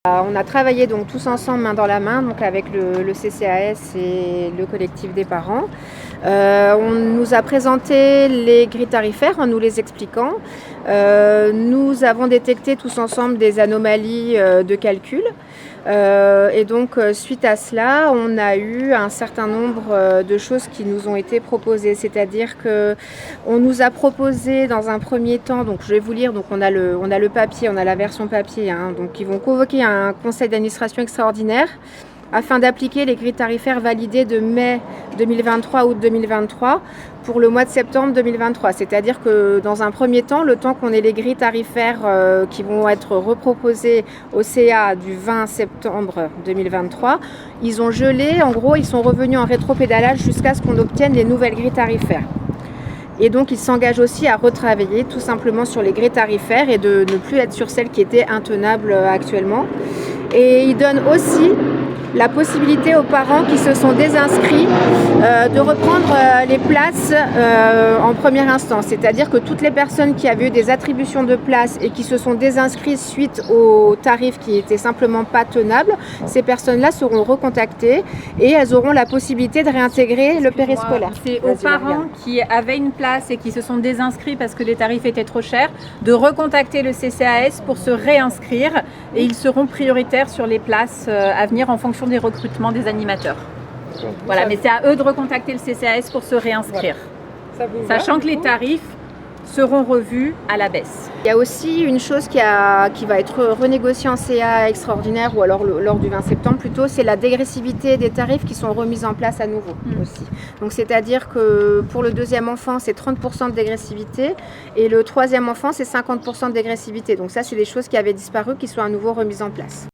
On a travaillé donc tous ensemble main dans la main donc avec le CCAS et le collectif des parents. On nous a présenté les grilles tarifaires en nous les expliquant. Nous avons détecté tous ensemble des anomalies de calcul. Et donc suite à cela, on a eu un certain nombre de choses qui nous ont été proposées. C'est-à-dire qu'on nous a proposé dans un premier temps, donc je vais vous lire, donc on a le papier, on a la version papier, donc ils vont convoquer un conseil d'administration extraordinaire afin d'appliquer les grilles tarifaires validées de mai 2023 août 2023 pour le mois de septembre 2023. C'est-à-dire que dans un premier temps, le temps qu'on ait les grilles tarifaires qui vont être reproposées au CA du 20 septembre 2023, ils ont gelé, en gros ils sont revenus en rétropédalage jusqu'à ce qu'on obtienne les nouvelles grilles tarifaires. Et donc ils s'engagent aussi à retravailler tout simplement sur les grilles tarifaires et de ne plus être sur celles qui étaient intenables actuellement. Et ils donnent aussi la possibilité aux parents qui se sont désinscrits de reprendre les places en première instance. C'est-à-dire que toutes les personnes qui avaient eu des attributions de places et qui se sont désinscrites suite aux tarifs qui étaient simplement pas tenables, ces personnes-là seront recontactées et elles auront la possibilité de réintégrer le périscolaire. C'est aux parents qui avaient une place et qui se sont désinscrits parce que les tarifs étaient trop chers de recontacter le CCAS pour se réinscrire et ils seront prioritaires sur les places à venir en fonction des recrutements des animateurs. Voilà, mais c'est à eux de recontacter le CCAS pour se réinscrire, sachant que les tarifs seront revus à la baisse. Il y a aussi une chose qui va être renégociée en CA extraordinaire ou alors lors du 20 septembre plutôt, c'est la dégressivité des tarifs qui sont remis en place à nouveau aussi. Donc c'est-à-dire que pour le deuxième enfant c'est 30% de dégressivité et le troisième enfant c'est 50% de dégressivité. Donc ça c'est des choses qui avaient disparu qui sont à nouveau remises en place.